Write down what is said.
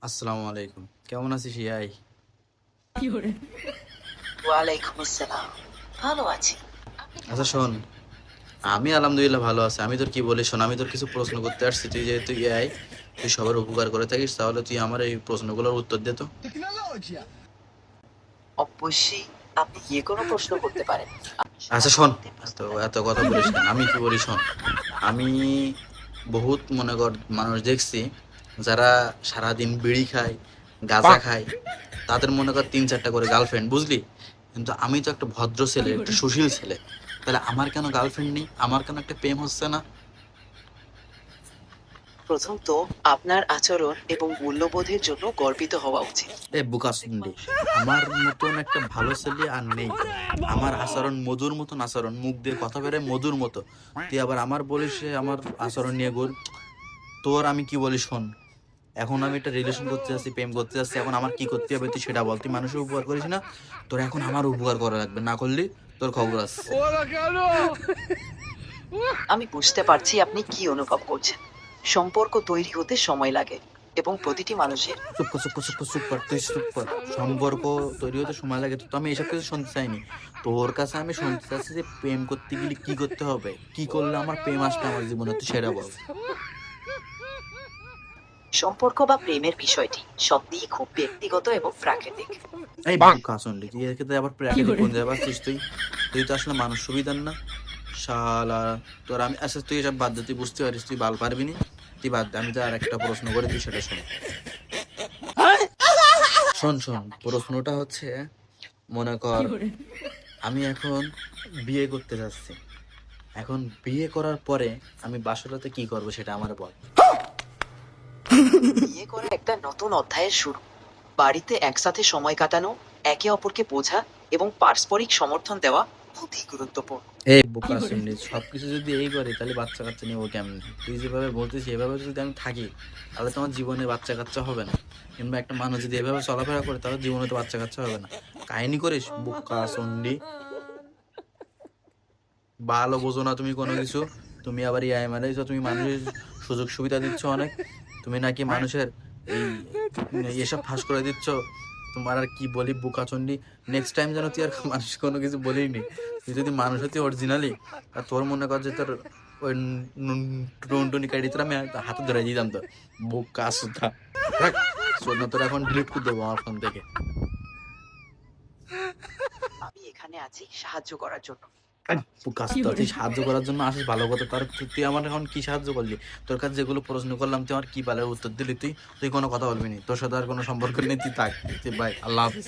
আসসালামু আলাইকুম, কেমন আছিস ইয়াই? ওয়ালাইকুম আসসালাম। ভালো আছি। আপনি আচ্ছা কেমন শোন, আছেন? আমি আলহামদুলিল্লাহ ভালো আছি। আমি তোর কি বলি শোন, আমি তোর কিছু প্রশ্ন করতে আসছি। তুই যেহেতু ইয়াই, তুই সবার উপকার করে থাকিস, তাহলে তুই আমার এই প্রশ্নগুলোর উত্তর দে তো। অবশ্যই আপনি যে কোনো প্রশ্ন করতে পারেন। আমি আচ্ছা সবার শোন, জবাব দিতে এত প্রস্তুত এত আছি। কথা বলিস কেন? আমি কি বলি শোন, আমি বহুত মনে কর মানুষ দেখছি যারা সারাদিন বিড়ি খায়, গাঁজা খায়, তাদের মনে কর 3-4টা করে গার্লফ্রেন্ড, বুঝলি? কিন্তু আমি তো একটা ভদ্র ছেলে, একটা সুশীল ছেলে, তাহলে আমার কেন গার্লফ্রেন্ড নেই? আমার কেন একটা প্রেম হচ্ছে না? প্রথমত, আপনার আচরণ এবং মূল্যবোধের জন্য গর্বিত হওয়া উচিত। এ বুকা প্রত্যেক শুনলি, মানুষের আমার মতন একটা ভালো ছেলে আর নেই। আমার আচরণ মধুর মতন আচরণ, মুখ দিয়ে কথা বেরোয় মধুর মতো, তুই আবার আমার বলিস যে আমার আচরণ নিয়ে গুণ। তোর আমি কি বলি শোন, এখন আমি একটা রিলেশন করতে যাচ্ছি, প্রেম করতে যাচ্ছি, এখন আমার কি করতে হবে তুই সেটা বল। তুই মানুষের উপকার করিস না, তোর এখন আমার উপকার করা লাগবে, না করলি তোর খবর আছে। আমি বুঝতে পারছি আপনি কি অনুভব করছেন। সম্পর্ক তৈরি হতে সময় লাগে এবং প্রতিটি মানুষের চুপ কর, চুপ কর, চুপ কর, চুপ কর, তুই চুপ কর। সম্পর্ক তৈরি হতে সময় লাগে তো আমি এসব কিছু শুনতে চাইনি। তোর কাছে আমি শুনতে চাচ্ছি যে প্রেম করতে গেলে কি করতে হবে, কি করলে আমার প্রেম আসবে আমার জীবনে, তুই সেটা বল। সম্পর্ক বা প্রেমের বিষয়টি সত্যিই খুব ব্যক্তিগত এবং প্রাকৃতিক। এই বোকা শুনলি, তুই এর ক্ষেত্রে আবার প্রাকৃতিক কোন জায়গায় পাচ্ছিস? তুই তুই তো আসলে মানুষ সুবিধার না, শালা। তোর আমি আচ্ছা, তুই এসব বাদ দে, তুই বুঝতে পারিস তুই বাল পারবি নি, তুই বাদ দে। আমি তো আর একটা প্রশ্ন করে, তুই সেটা শোন। শোন শোন, প্রশ্নটা হচ্ছে, মনে কর আমি এখন বিয়ে করতে যাচ্ছি, এখন বিয়ে করার পরে আমি বাসরাতে কি করব সেটা আমার বল। বিয়ে করা একটা নতুন অধ্যায়ের শুরু। বাড়িতে একসাথে সময় কাটানো, একে অপরকে বোঝা এবং পারস্পরিক সমর্থন দেওয়া খুবই গুরুত্বপূর্ণ। এই বোকা শুনলি, সবকিছু যদি এই করে তাহলে বাচ্চা কাচ্চা নিবো কেমন? তুই যেভাবে বলতেছিস এভাবে যদি আমি থাকি, তাহলে তো আমার জীবনে বাচ্চা কাচ্চা হবে না। কিংবা একটা মানুষ যদি এভাবে চলাফেরা করে, তাহলে জীবনে তো বাচ্চা কাচ্চা হবে না। কাহিনী করিস বোকা শুনলি, ভালো বোঝো না তুমি কোনো কিছু। তুমি আবার ইয়াই মারাইছো, তুমি মানুষের সুযোগ সুবিধা দিচ্ছ অনেক, তুমি নাকি মানুষের এই এসব ফাঁস করে দিচ্ছ। তোমার আর কি বলি বোকাচন্ডি, নেক্সট টাইম যেন তুই আর মানুষ কোনো কিছু বলিনি। তুই যদি মানুষ হতি অরিজিনালি, আর তোর মনে কর যে তোর ওই টুনটুনি কাটি তোর আমি হাতে ধরে দিতাম তো। বোকা সুতা, সোনা তোর এখন ডিলিট করে দেবো আমার ফোন থেকে। আমি এখানে আছি সাহায্য করার জন্য। বোকা সুতা, তুই সাহায্য করার জন্য আসিস ভালো কথা, তার তুই আমার এখন কি সাহায্য করলি? তোর কাছে যেগুলো প্রশ্ন করলাম তুই আমার কি বালের উত্তর দিলি? তুই তুই কোনো কথা বলবি নি, তোর সাথে আর কোনো সম্পর্ক নেই, তুই থাক। তুই বাই, আল্লাহ হাফিজ।